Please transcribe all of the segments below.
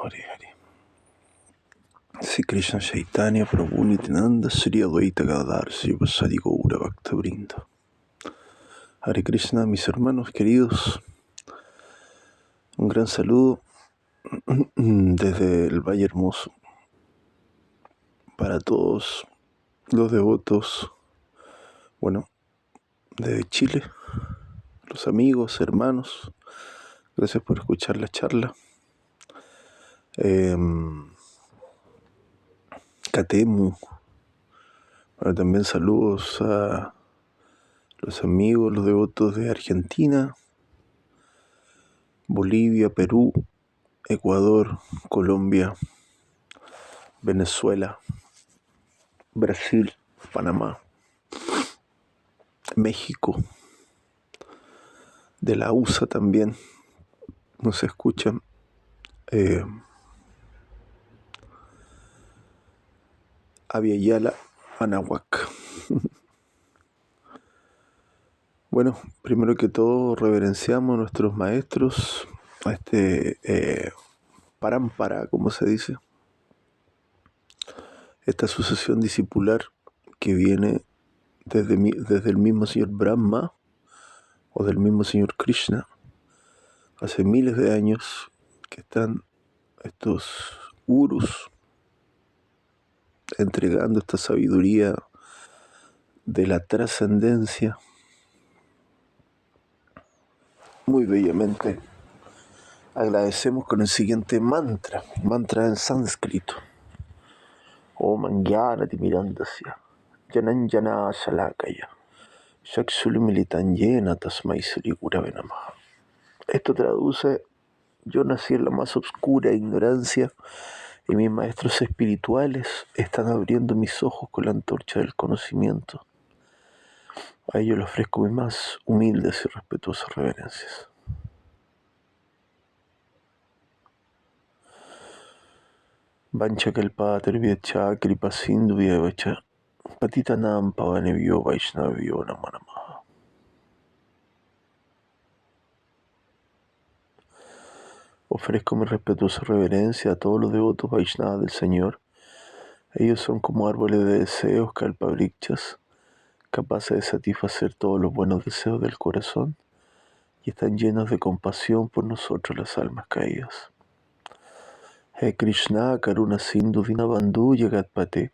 Hare Hare. Sri Krishna Chaitanya Prabhu Nityananda Sri Advaita Gadadhar Sri Vasadi Gaura Bhakta Vrinda. Hare Krishna, mis hermanos queridos, un gran saludo desde el Valle Hermoso para todos los devotos, desde Chile, los amigos, hermanos. Gracias por escuchar la charla. Catemu. También saludos a los amigos, los devotos de Argentina, Bolivia, Perú, Ecuador, Colombia, Venezuela, Brasil, Panamá, México, de la USA también nos escuchan. Aviala, Anahuac. Bueno, primero que todo reverenciamos a nuestros maestros, a Parampara, como se dice, esta sucesión discipular que viene desde el mismo señor Brahma o del mismo señor Krishna, hace miles de años que están estos gurús entregando esta sabiduría de la trascendencia muy bellamente. Agradecemos con el siguiente mantra en sánscrito. Om Anjnana Timirandasya Jananjana Shalakaya Chakshulmilitan Yena Tasmai Sri Gurave Namaha. Esto traduce: yo nací en la más oscura ignorancia y mis maestros espirituales están abriendo mis ojos con la antorcha del conocimiento. A ellos les ofrezco mis más humildes y respetuosas reverencias. Vanchakalpatarvyacha kripa sindhu vyevacha patitanam pavanebhyo vaishnavyo namo namaha. Ofrezco mi respetuosa reverencia a todos los devotos Vaishnavas del Señor. Ellos son como árboles de deseos, kalpavriksas, capaces de satisfacer todos los buenos deseos del corazón y están llenos de compasión por nosotros, las almas caídas. He Krishna, Karuna Sindhu Dinabandhu Yagatpate,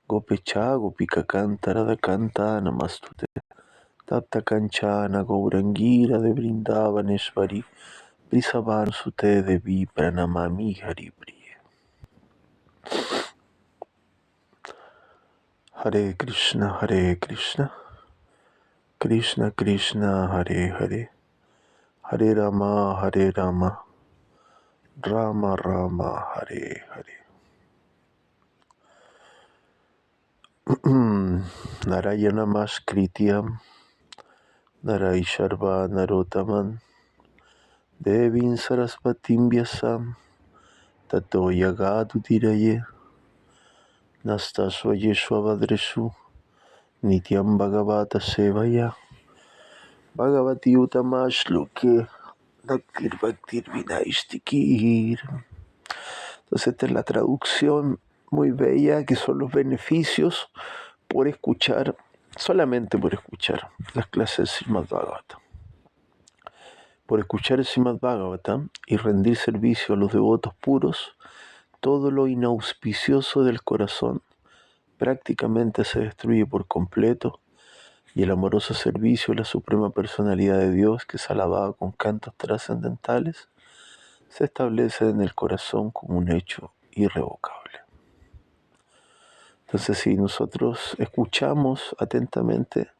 Gopecha, Gopika Kanta, Radha Kanta, Namastute, Tapta Kanchana, Gaurangira de Vrindavaneshvari, Prisavan Sute Devi Pranamami Haripriya. Hare Krishna, Krishna Krishna, Hare Hare, Hare Rama, Rama Rama, Hare Hare. Narayana Namaskrityam Naraisharva Narotaman Devin Sarasvatim Vyasam Tato Yagadu Diraye Nastasvayeshvavadreshu Nityam Bhagavata Sevaya Bhagavati Utamashloke Bhaktir Vinaishtikir. Entonces esta es la traducción muy bella, que son los beneficios por escuchar, solamente por escuchar las clases del Srimad Bhagavatam. Por escuchar el Srimad Bhagavatam y rendir servicio a los devotos puros, todo lo inauspicioso del corazón prácticamente se destruye por completo y el amoroso servicio a la suprema personalidad de Dios, que es alabado con cantos trascendentales, se establece en el corazón como un hecho irrevocable. Entonces, si nosotros escuchamos atentamente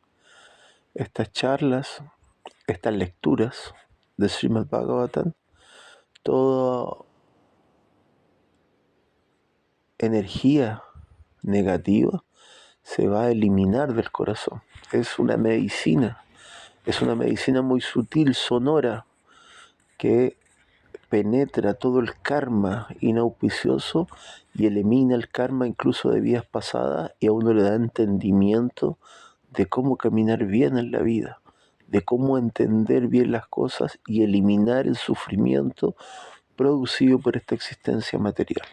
estas charlas, estas lecturas de Srimad Bhagavatam, toda energía negativa se va a eliminar del corazón. Es una medicina muy sutil, sonora, que penetra todo el karma inauspicioso y elimina el karma incluso de vidas pasadas, y a uno le da entendimiento de cómo caminar bien en la vida, de cómo entender bien las cosas y eliminar el sufrimiento producido por esta existencia material.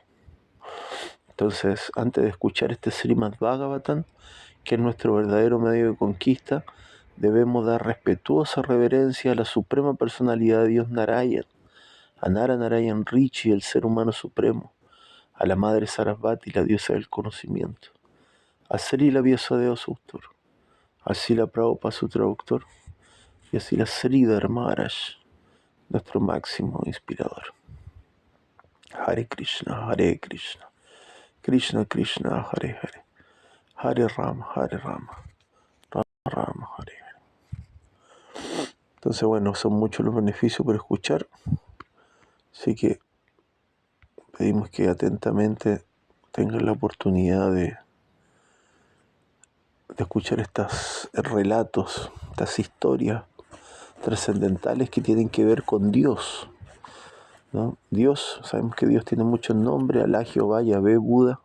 Entonces, antes de escuchar este Srimad Bhagavatam, que es nuestro verdadero medio de conquista, debemos dar respetuosa reverencia a la suprema personalidad de Dios Narayan, a Nara Narayan Rishi, el ser humano supremo, a la Madre Sarasvati, la diosa del conocimiento, a Srila Vyasadeva, su autor, a Srila Prabhupada, su traductor, y a Srila Sridhar Maharaj, nuestro máximo inspirador. Hare Krishna, Krishna Krishna, Hare Hare, Hare Rama, Rama Rama, Hare Hare. Entonces, bueno, son muchos los beneficios por escuchar, así que pedimos que atentamente tengan la oportunidad de escuchar estos relatos, estas historias trascendentales que tienen que ver con Dios, ¿no? Dios, sabemos que Dios tiene muchos nombres: Alá, Jehová, Yahvé, Buda.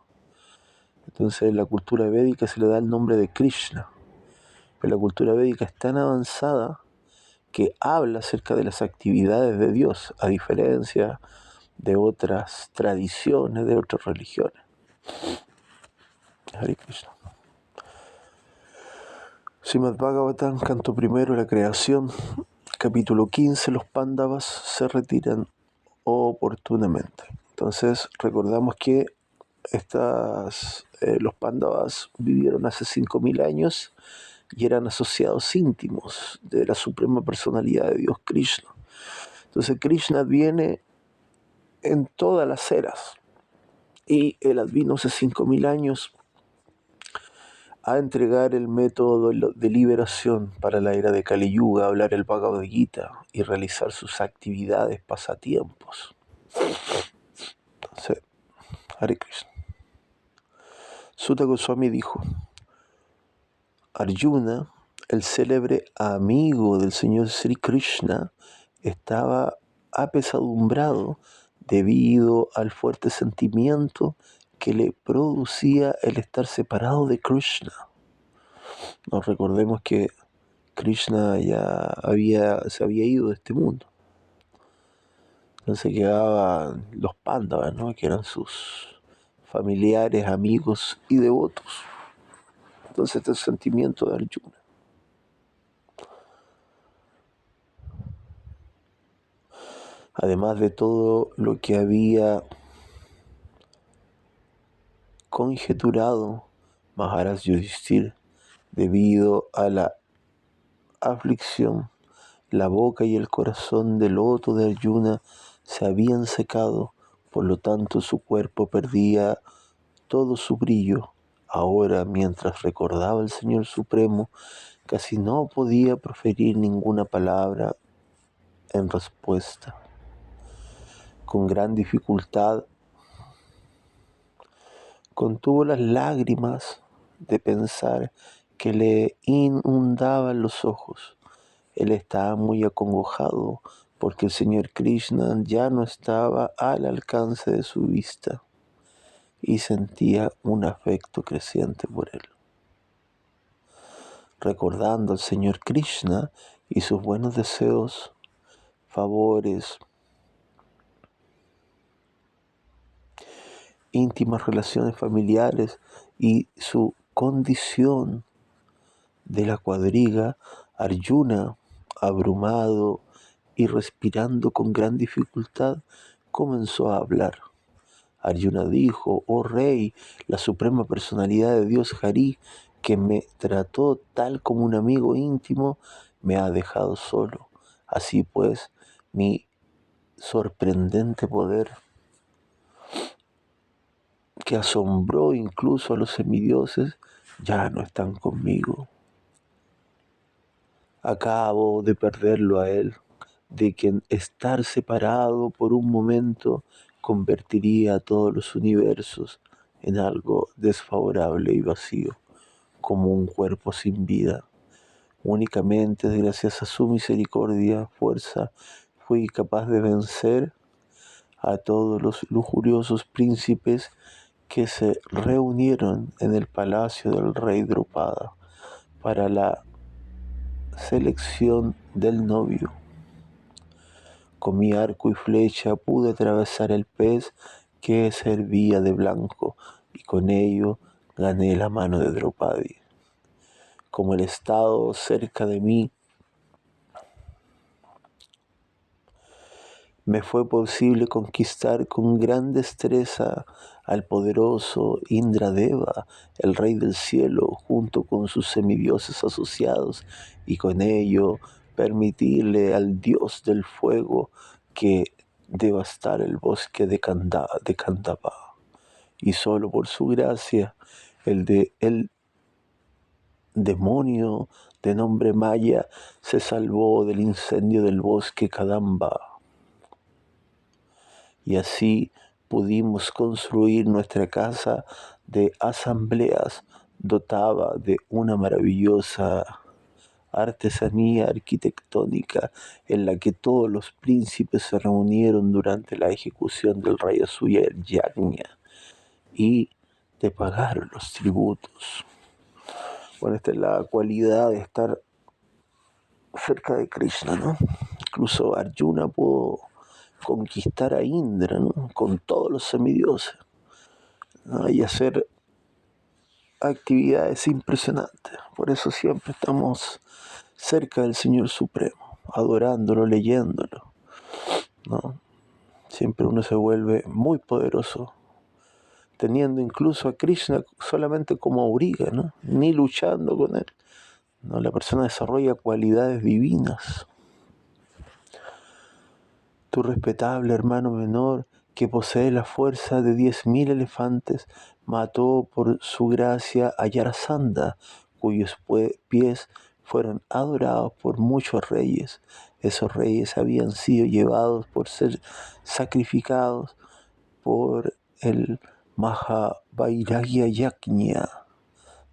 Entonces en la cultura védica se le da el nombre de Krishna, pero la cultura védica es tan avanzada que habla acerca de las actividades de Dios, a diferencia de otras tradiciones, de otras religiones. Hare Krishna. Srimad Bhagavatam, canto primero, la creación, capítulo 15, los Pándavas se retiran oportunamente. Entonces recordamos que los Pándavas vivieron hace 5.000 años y eran asociados íntimos de la suprema personalidad de Dios, Krishna. Entonces Krishna viene en todas las eras y él vino hace 5.000 años a entregar el método de liberación para la era de Kali Yuga, hablar el Bhagavad Gita y realizar sus actividades, pasatiempos. Entonces, Hare Krishna. Sutta Goswami dijo: Arjuna, el célebre amigo del Señor Sri Krishna, estaba apesadumbrado debido al fuerte sentimiento que le producía el estar separado de Krishna. Nos recordemos que Krishna ya se había ido de este mundo. Entonces quedaban los Pándavas, ¿no?, que eran sus familiares, amigos y devotos. Entonces este sentimiento de Arjuna. Además de todo lo que había conjeturado Maharaj Yudhishthira, debido a la aflicción, la boca y el corazón del loto de Arjuna se habían secado, por lo tanto su cuerpo perdía todo su brillo. Ahora, mientras recordaba al Señor Supremo, casi no podía proferir ninguna palabra en respuesta. Con gran dificultad contuvo las lágrimas de pensar que le inundaban los ojos. Él estaba muy acongojado porque el Señor Krishna ya no estaba al alcance de su vista y sentía un afecto creciente por él. Recordando al Señor Krishna y sus buenos deseos, favores, íntimas relaciones familiares y su condición de la cuadriga, Arjuna, abrumado y respirando con gran dificultad, comenzó a hablar. Arjuna dijo: oh rey, la suprema personalidad de Dios Hari, que me trató tal como un amigo íntimo, me ha dejado solo. Así pues, mi sorprendente poder, que asombró incluso a los semidioses, ya no están conmigo. Acabo de perderlo a él, de quien estar separado por un momento convertiría a todos los universos en algo desfavorable y vacío, como un cuerpo sin vida. Únicamente gracias a su misericordia, fuerza, fui capaz de vencer a todos los lujuriosos príncipes que se reunieron en el palacio del rey Drupada para la selección del novio. Con mi arco y flecha pude atravesar el pez que servía de blanco, y con ello gané la mano de Draupadi. Como el estado cerca de mí, me fue posible conquistar con gran destreza al poderoso Indradeva, el rey del cielo, junto con sus semidioses asociados, y con ello permitirle al dios del fuego que devastara el bosque de Kandava. Y solo por su gracia, el demonio de nombre Maya se salvó del incendio del bosque Kadamba. Y así pudimos construir nuestra casa de asambleas dotada de una maravillosa artesanía arquitectónica en la que todos los príncipes se reunieron durante la ejecución del Rayasuya Yajna y te pagaron los tributos. Bueno, esta es la cualidad de estar cerca de Krishna, ¿no? Incluso Arjuna pudo conquistar a Indra, ¿no? Con todos los semidioses, ¿no? Y hacer actividades impresionantes. Por eso siempre estamos cerca del Señor Supremo, adorándolo, leyéndolo, ¿no? Siempre uno se vuelve muy poderoso, teniendo incluso a Krishna solamente como auriga, ¿no? Ni luchando con él, ¿no? La persona desarrolla cualidades divinas. Tu respetable hermano menor, que posee la fuerza de 10.000 elefantes, mató por su gracia a Yarasandha, cuyos pies fueron adorados por muchos reyes. Esos reyes habían sido llevados por ser sacrificados por el Mahavairagya Yajna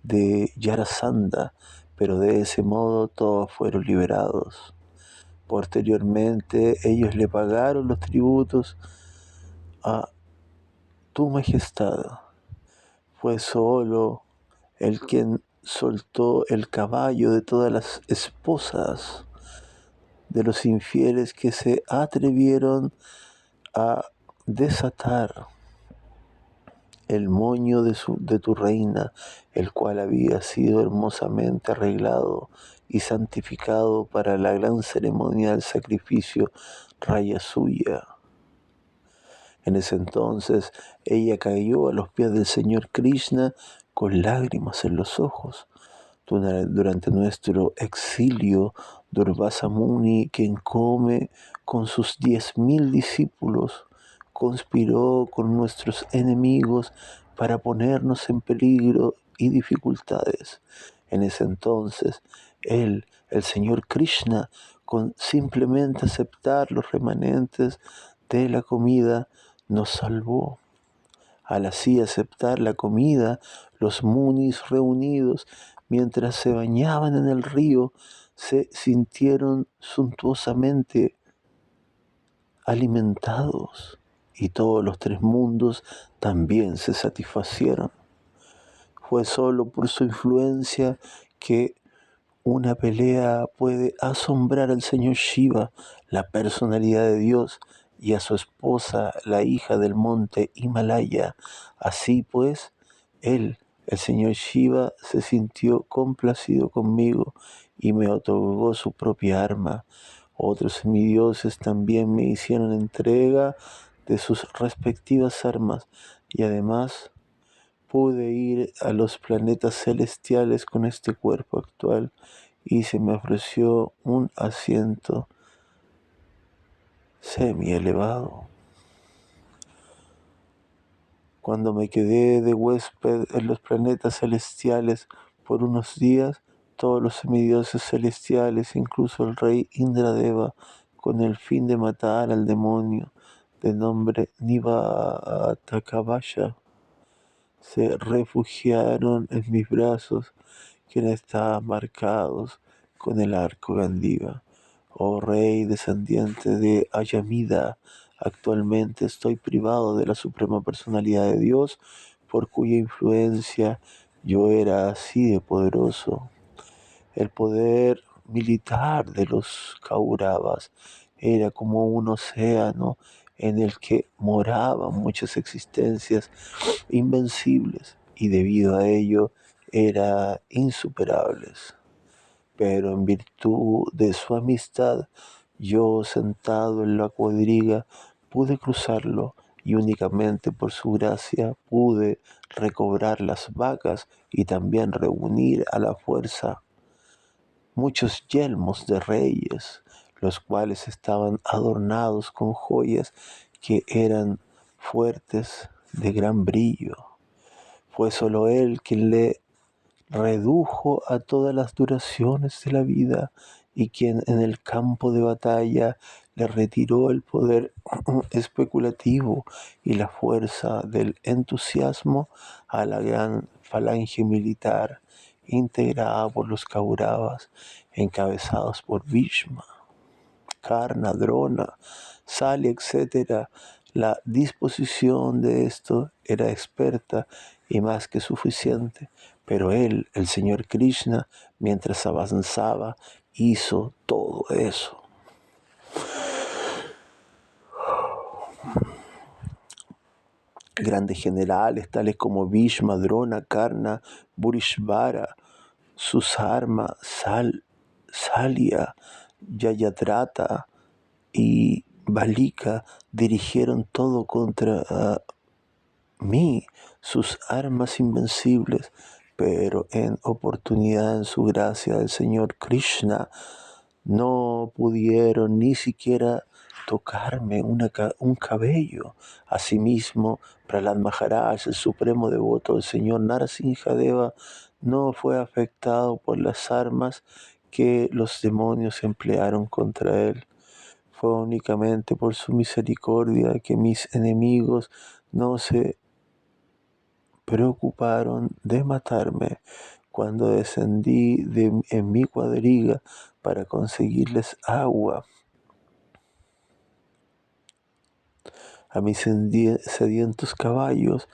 de Yarasandha, pero de ese modo todos fueron liberados. Posteriormente ellos le pagaron los tributos a tu majestad. Fue solo el quien soltó el caballo de todas las esposas de los infieles que se atrevieron a desatar el moño de tu reina, el cual había sido hermosamente arreglado y santificado para la gran ceremonia del sacrificio Rayasuya. En ese entonces ella cayó a los pies del Señor Krishna con lágrimas en los ojos. Durante nuestro exilio, Durvasa Muni, quien come con sus 10.000 discípulos, conspiró con nuestros enemigos para ponernos en peligro y dificultades. En ese entonces, el Señor Krishna, con simplemente aceptar los remanentes de la comida, nos salvó. Al así aceptar la comida, los munis reunidos, mientras se bañaban en el río, se sintieron suntuosamente alimentados, y todos los tres mundos también se satisfacieron. Fue solo por su influencia que una pelea puede asombrar al señor Shiva, la personalidad de Dios, y a su esposa, la hija del monte Himalaya. Así pues, él, el señor Shiva, se sintió complacido conmigo y me otorgó su propia arma. Otros semidioses también me hicieron entrega de sus respectivas armas, y además pude ir a los planetas celestiales con este cuerpo actual, y se me ofreció un asiento semi-elevado. Cuando me quedé de huésped en los planetas celestiales por unos días, todos los semidioses celestiales, incluso el rey Indradeva, con el fin de matar al demonio de nombre Nivatakavasha, se refugiaron en mis brazos, quienes estaban marcados con el arco Gandiva. Oh rey descendiente de Ayamida, actualmente estoy privado de la suprema personalidad de Dios, por cuya influencia yo era así de poderoso. El poder militar de los Kauravas era como un océano en el que moraban muchas existencias invencibles y debido a ello eran insuperables. Pero en virtud de su amistad, yo sentado en la cuadriga pude cruzarlo y únicamente por su gracia pude recobrar las vacas y también reunir a la fuerza muchos yelmos de reyes, los cuales estaban adornados con joyas que eran fuertes de gran brillo. Fue solo él quien le redujo a todas las duraciones de la vida y quien en el campo de batalla le retiró el poder especulativo y la fuerza del entusiasmo a la gran falange militar integrada por los Kauravas, encabezados por Bhishma, Karna, Drona, Sali, etc. La disposición de esto era experta y más que suficiente, pero él, el Señor Krishna, mientras avanzaba, hizo todo eso. Grandes generales tales como Bhishma, Drona, Karna, Burishvara, Susarma, Salya, Jayadrata y Balika dirigieron todo contra mí, sus armas invencibles, pero en oportunidad, en su gracia, el Señor Krishna no pudieron ni siquiera tocarme un cabello. Asimismo, Prahlad Maharaj, el supremo devoto del Señor Narasimha-deva, no fue afectado por las armas que los demonios emplearon contra él. Fue únicamente por su misericordia que mis enemigos no se preocuparon de matarme cuando descendí en mi cuadriga para conseguirles agua a mis sedientos caballos.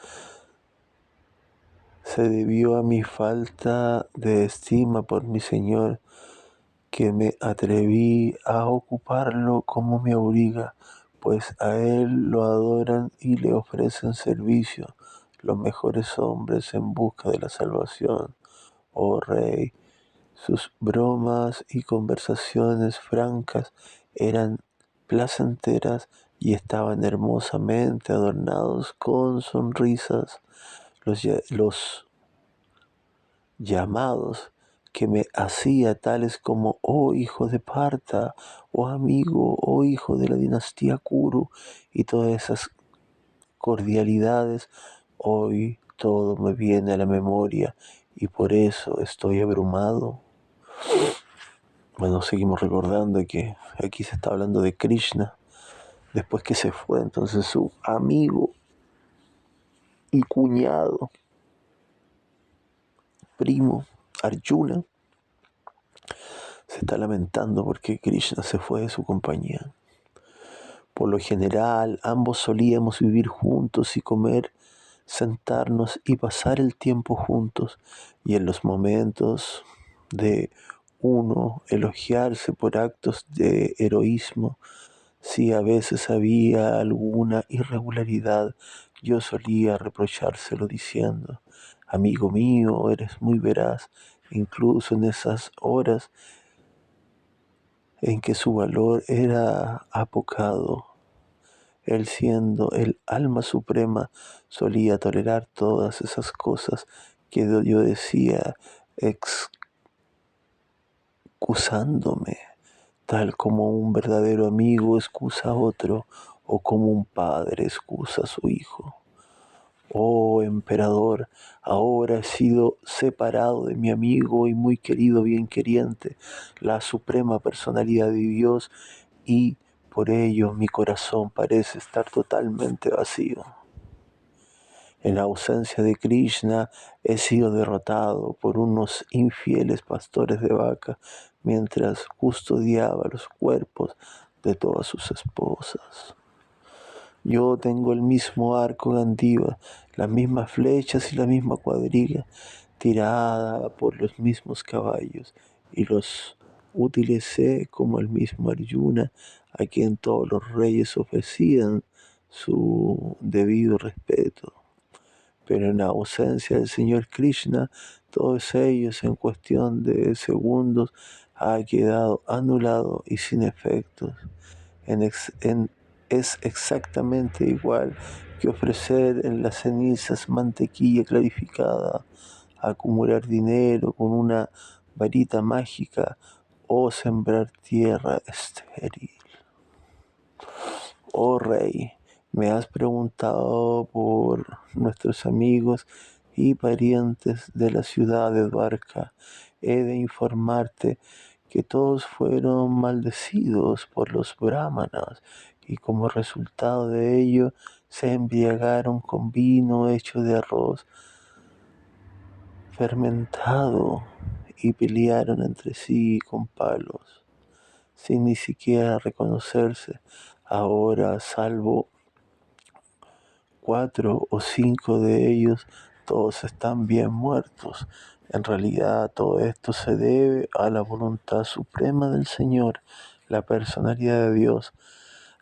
Se debió a mi falta de estima por mi Señor, que me atreví a ocuparlo como mi auriga, pues a él lo adoran y le ofrecen servicio los mejores hombres en busca de la salvación. Oh Rey, sus bromas y conversaciones francas eran placenteras y estaban hermosamente adornados con sonrisas. Los llamados que me hacía, tales como oh hijo de Partha, oh amigo, oh hijo de la dinastía Kuru, y todas esas cordialidades, hoy todo me viene a la memoria y por eso estoy abrumado. Bueno, seguimos recordando que aquí se está hablando de Krishna después que se fue. Entonces su amigo y cuñado, primo, Arjuna, se está lamentando porque Krishna se fue de su compañía. Por lo general, ambos solíamos vivir juntos y comer, sentarnos y pasar el tiempo juntos, y en los momentos de uno elogiarse por actos de heroísmo, si a veces había alguna irregularidad, yo solía reprochárselo diciendo: amigo mío, eres muy veraz, incluso en esas horas en que su valor era apocado. Él, siendo el alma suprema, solía tolerar todas esas cosas que yo decía excusándome, tal como un verdadero amigo excusa a otro o como un padre excusa a su hijo. Oh emperador, ahora he sido separado de mi amigo y muy querido bienqueriente, la suprema personalidad de Dios, y por ello mi corazón parece estar totalmente vacío. En la ausencia de Krishna he sido derrotado por unos infieles pastores de vaca mientras custodiaba los cuerpos de todas sus esposas. Yo tengo el mismo arco Gandiva, las mismas flechas y la misma cuadriga, tirada por los mismos caballos, y los utilicé como el mismo Arjuna a quien todos los reyes ofrecían su debido respeto. Pero en la ausencia del Señor Krishna, todos ellos en cuestión de segundos ha quedado anulado y sin efectos. Es exactamente igual que ofrecer en las cenizas mantequilla clarificada, acumular dinero con una varita mágica o sembrar tierra estéril. Oh Rey, me has preguntado por nuestros amigos y parientes de la ciudad de Dwarka. He de informarte que todos fueron maldecidos por los brahmanas y como resultado de ello se embriagaron con vino hecho de arroz fermentado y pelearon entre sí con palos, sin ni siquiera reconocerse. Ahora, salvo 4 o 5 de ellos, todos están bien muertos. En realidad, todo esto se debe a la voluntad suprema del Señor, la personalidad de Dios.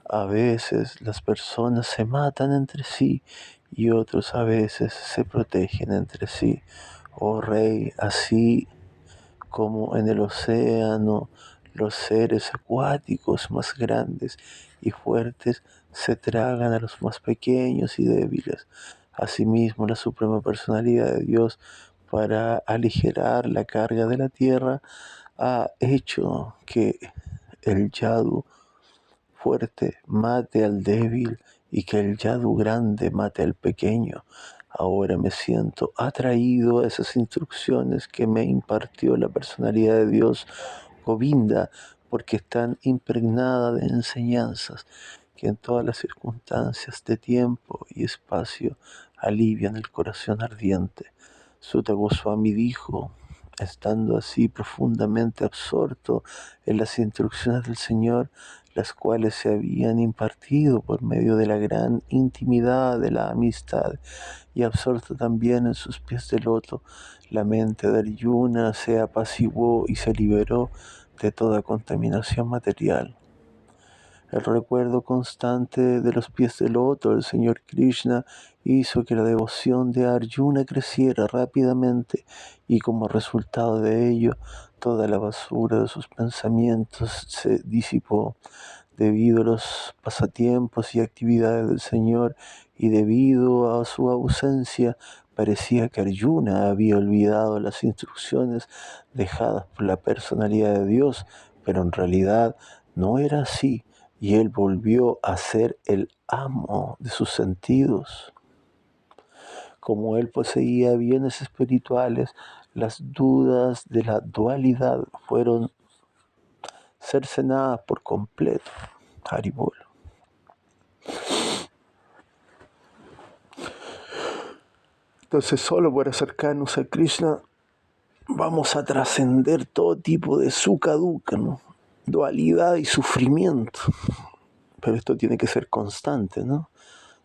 A veces las personas se matan entre sí y otros a veces se protegen entre sí. Oh Rey, así como en el océano los seres acuáticos más grandes y fuertes se tragan a los más pequeños y débiles. Asimismo, la suprema personalidad de Dios, para aligerar la carga de la tierra, ha hecho que el yadu fuerte mate al débil y que el yadu grande mate al pequeño. Ahora me siento atraído a esas instrucciones que me impartió la personalidad de Dios Govinda, porque están impregnadas de enseñanzas que en todas las circunstancias de tiempo y espacio alivian el corazón ardiente. Sutta Goswami dijo, estando así profundamente absorto en las instrucciones del Señor, las cuales se habían impartido por medio de la gran intimidad de la amistad, y absorto también en sus pies de loto, la mente de Arjuna se apaciguó y se liberó de toda contaminación material. El recuerdo constante de los pies de loto del Señor Krishna hizo que la devoción de Arjuna creciera rápidamente y como resultado de ello, toda la basura de sus pensamientos se disipó. Debido a los pasatiempos y actividades del Señor y debido a su ausencia, parecía que Arjuna había olvidado las instrucciones dejadas por la personalidad de Dios, pero en realidad no era así, y él volvió a ser el amo de sus sentidos. Como él poseía bienes espirituales, las dudas de la dualidad fueron cercenadas por completo. Haribol. Entonces, solo por acercarnos a Krishna vamos a trascender todo tipo de sukha dukkha, ¿no? Dualidad y sufrimiento. Pero esto tiene que ser constante, ¿no?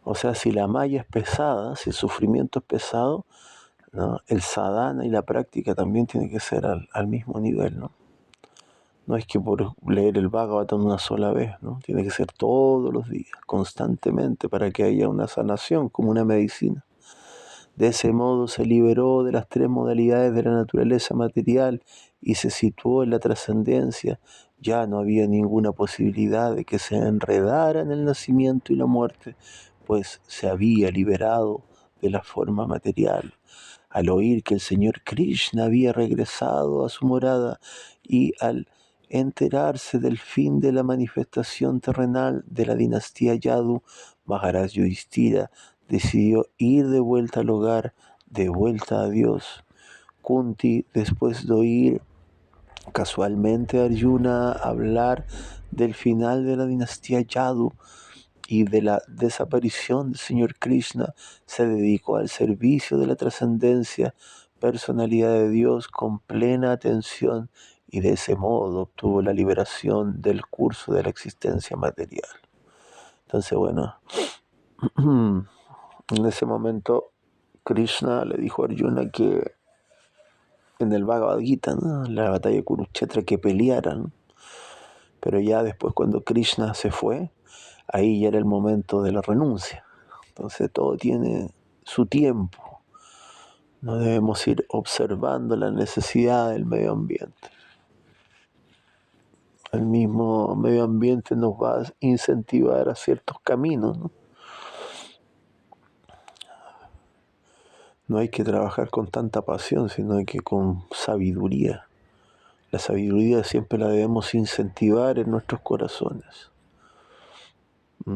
O sea, si la maya es pesada, si el sufrimiento es pesado, ¿no? El sadhana y la práctica también tiene que ser al mismo nivel, ¿no? No es que por leer el Bhagavatam una sola vez, ¿no? Tiene que ser todos los días, constantemente, para que haya una sanación, como una medicina. De ese modo se liberó de las 3 modalidades de la naturaleza material y se situó en la trascendencia. Ya no había ninguna posibilidad de que se enredara en el nacimiento y la muerte, pues se había liberado de la forma material. Al oír que el Señor Krishna había regresado a su morada y al enterarse del fin de la manifestación terrenal de la dinastía Yadu, Maharaj Yudhishthira decidió ir de vuelta al hogar, de vuelta a Dios. Kunti, después de oír casualmente a Arjuna hablar del final de la dinastía Yadu y de la desaparición del Señor Krishna, se dedicó al servicio de la trascendencia, personalidad de Dios con plena atención, y de ese modo obtuvo la liberación del curso de la existencia material. Entonces, bueno, en ese momento Krishna le dijo a Arjuna que en el Bhagavad Gita, ¿no? En la batalla de Kurukshetra, que pelearan, Pero ya después, cuando Krishna se fue, ahí ya era el momento de la renuncia. Entonces todo tiene su tiempo. No debemos ir observando la necesidad del medio ambiente. El mismo medio ambiente nos va a incentivar a ciertos caminos, ¿no? No hay que trabajar con tanta pasión, sino que con sabiduría. La sabiduría siempre la debemos incentivar en nuestros corazones.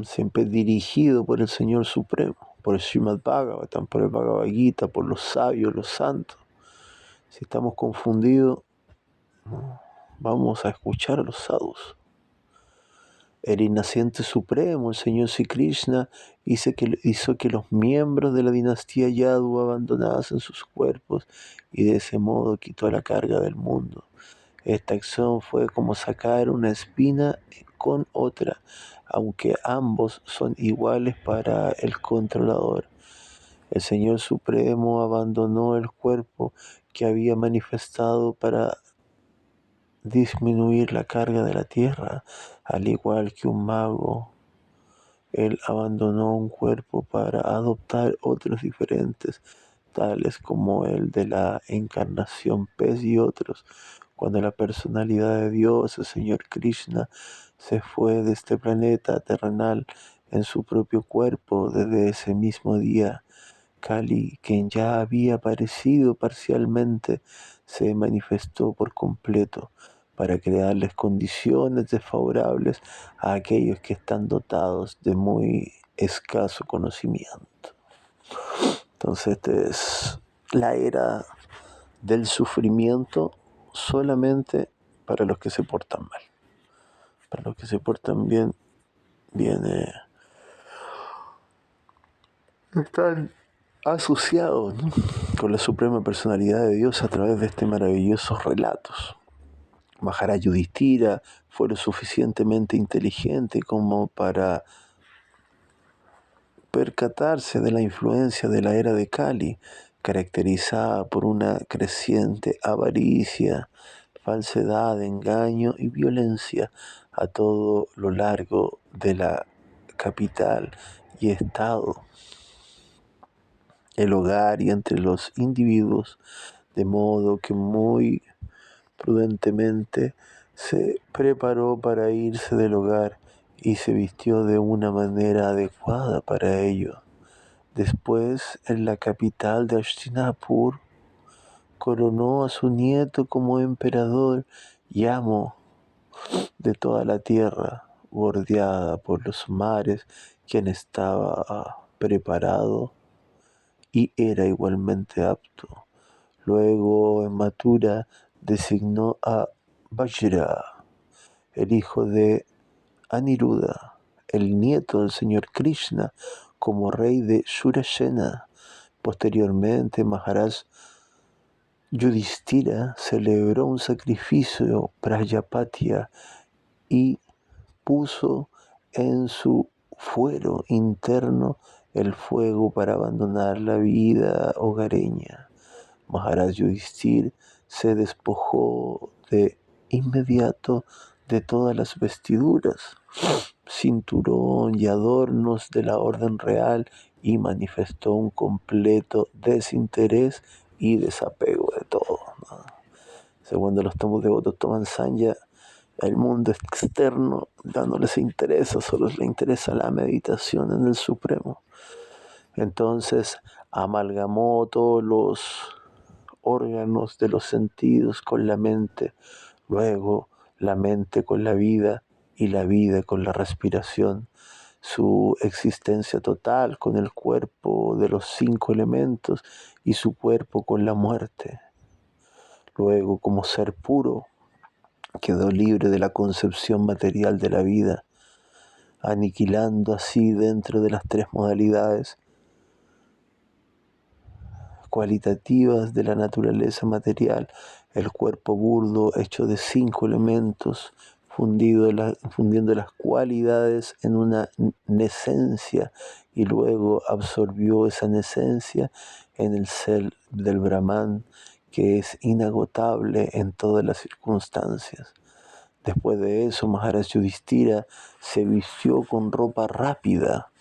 Siempre dirigido por el Señor Supremo, por el Srimad Bhagavatam, por el Bhagavad Gita, por los sabios, los santos. Si estamos confundidos, vamos a escuchar a los sadhus. El Innaciente Supremo, el Señor Sri Krishna, hizo que los miembros de la dinastía Yadu abandonasen sus cuerpos y de ese modo quitó la carga del mundo. Esta acción fue como sacar una espina con otra, aunque ambos son iguales para el controlador. El Señor Supremo abandonó el cuerpo que había manifestado para disminuir la carga de la tierra, al igual que un mago. Él abandonó un cuerpo para adoptar otros diferentes, tales como el de la encarnación pez y otros. Cuando la personalidad de Dios, el Señor Krishna, se fue de este planeta terrenal en su propio cuerpo, desde ese mismo día, Kali, quien ya había aparecido parcialmente, se manifestó por completo para crearles condiciones desfavorables a aquellos que están dotados de muy escaso conocimiento. Entonces, esta es la era del sufrimiento solamente para los que se portan mal. Para los que se portan bien, están asociados, ¿no?, con la suprema personalidad de Dios a través de este maravillosos relatos. Maharaj Yudhishthira fue lo suficientemente inteligente como para percatarse de la influencia de la era de Kali, caracterizada por una creciente avaricia, falsedad, engaño y violencia a todo lo largo de la capital y estado, el hogar y entre los individuos, de modo que muy prudentemente se preparó para irse del hogar y se vistió de una manera adecuada para ello. Después, en la capital de Hastinapur, coronó a su nieto como emperador y amo de toda la tierra, bordeada por los mares, quien estaba preparado y era igualmente apto. Luego, en Mathura, designó a Vajra, el hijo de Aniruddha, el nieto del Señor Krishna, como rey de Shurasena. Posteriormente, Maharaj Yudhishthira celebró un sacrificio Prajapatya y puso en su fuero interno el fuego para abandonar la vida hogareña. Maharaj Yudhishthira se despojó de inmediato de todas las vestiduras, cinturón y adornos de la orden real y manifestó un completo desinterés y desapego de todo, ¿no? Cuando los tomos devotos toman sanya, el mundo externo ya no les interesa, solo les interesa la meditación en el Supremo. Entonces amalgamó todos los órganos de los sentidos con la mente, luego la mente con la vida y la vida con la respiración, su existencia total con el cuerpo de los 5 elementos y su cuerpo con la muerte. Luego, como ser puro, quedó libre de la concepción material de la vida, aniquilando así dentro de las 3 modalidades cualitativas de la naturaleza material, el cuerpo burdo hecho de 5 elementos, fundiendo las cualidades en una nesencia, y luego absorbió esa nesencia en el ser del Brahman, que es inagotable en todas las circunstancias. Después de eso, Maharaj Yudhishthira se vistió con ropa rápida,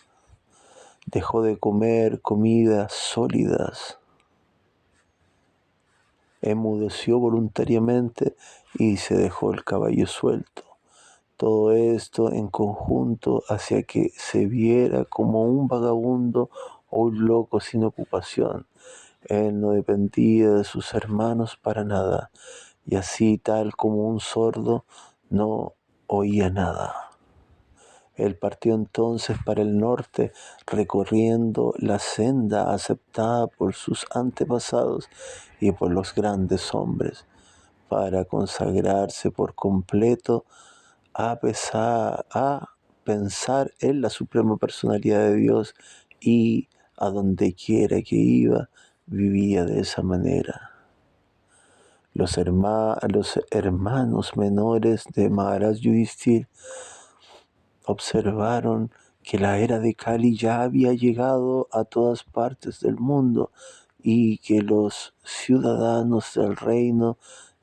dejó de comer comidas sólidas, enmudeció voluntariamente y se dejó el cabello suelto. Todo esto en conjunto hacía que se viera como un vagabundo o un loco sin ocupación. Él no dependía de sus hermanos para nada, y así tal como un sordo no oía nada. Él partió entonces para el norte, recorriendo la senda aceptada por sus antepasados y por los grandes hombres, para consagrarse por completo a pensar en la suprema personalidad de Dios, y a donde quiera que iba, vivía de esa manera. Los hermanos menores de Maharaj Yudhishthira observaron que la era de Kali ya había llegado a todas partes del mundo y que los ciudadanos del reino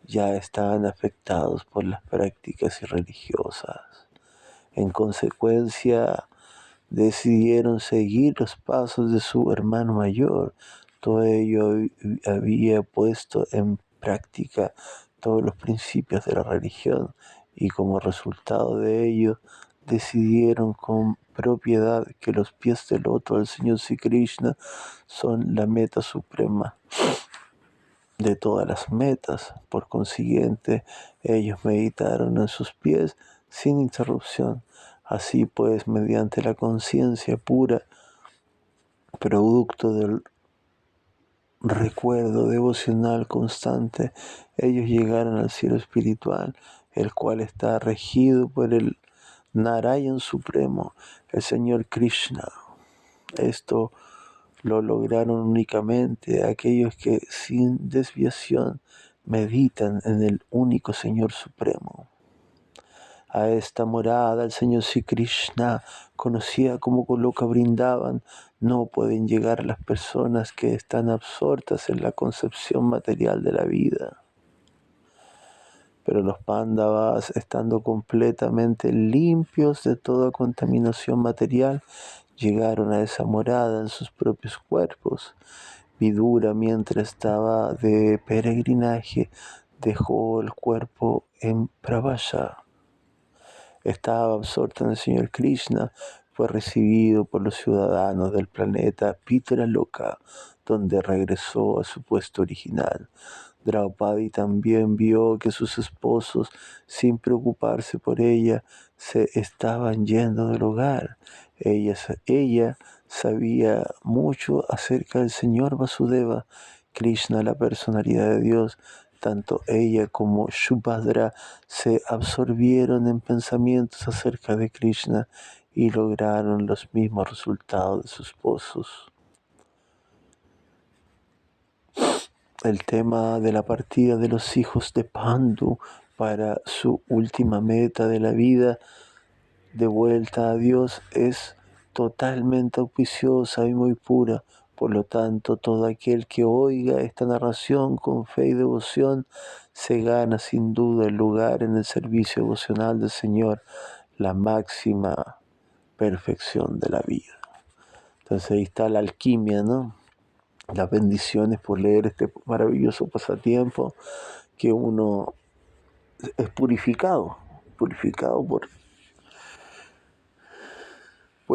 ya estaban afectados por las prácticas irreligiosas. En consecuencia, decidieron seguir los pasos de su hermano mayor. Todo ello había puesto en práctica todos los principios de la religión, y como resultado de ello, decidieron con propiedad que los pies del loto del Señor Sri Krishna son la meta suprema de todas las metas. Por consiguiente, ellos meditaron en sus pies sin interrupción. Así pues, mediante la conciencia pura, producto del recuerdo devocional constante, ellos llegaron al cielo espiritual, el cual está regido por el Narayan Supremo, el Señor Krishna. Esto lo lograron únicamente aquellos que sin desviación meditan en el único Señor Supremo. A esta morada el Señor Sri Krishna, conocida como Goloka Vrindavan, no pueden llegar las personas que están absortas en la concepción material de la vida. Pero los Pándavas, estando completamente limpios de toda contaminación material, llegaron a esa morada en sus propios cuerpos. Vidura, mientras estaba de peregrinaje, dejó el cuerpo en Pravaya. Estaba absorto en el Señor Krishna, fue recibido por los ciudadanos del planeta Pitraloka, donde regresó a su puesto original. Draupadi también vio que sus esposos, sin preocuparse por ella, se estaban yendo del hogar. Ella sabía mucho acerca del Señor Vasudeva, Krishna, la personalidad de Dios. Tanto ella como Subhadra se absorbieron en pensamientos acerca de Krishna y lograron los mismos resultados de sus esposos. El tema de la partida de los hijos de Pandu para su última meta de la vida, de vuelta a Dios, es totalmente auspiciosa y muy pura. Por lo tanto, todo aquel que oiga esta narración con fe y devoción se gana sin duda el lugar en el servicio devocional del Señor, la máxima perfección de la vida. Entonces ahí está la alquimia, ¿no? Las bendiciones por leer este maravilloso pasatiempo, que uno es purificado por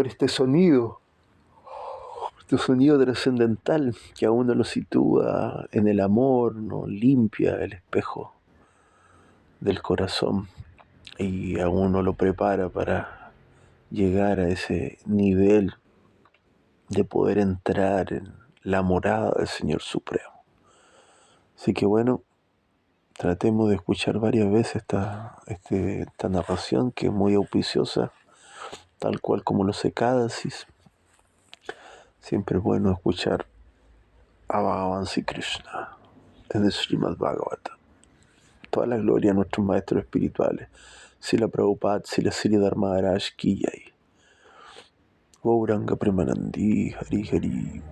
este sonido trascendental que a uno lo sitúa en el amor, ¿no? Limpia el espejo del corazón y a uno lo prepara para llegar a ese nivel de poder entrar en la morada del Señor Supremo. Así que bueno, tratemos de escuchar varias veces esta narración, que es muy auspiciosa, tal cual como los Ekadasis. Siempre es bueno escuchar a Bhagavan Sri Krishna en el Srimad Bhagavatam. Toda la gloria a nuestros maestros espirituales. Srila Prabhupada, Srila Sridhar Maharaj Ki Jai. Gauranga Premanandi, Hari Hari.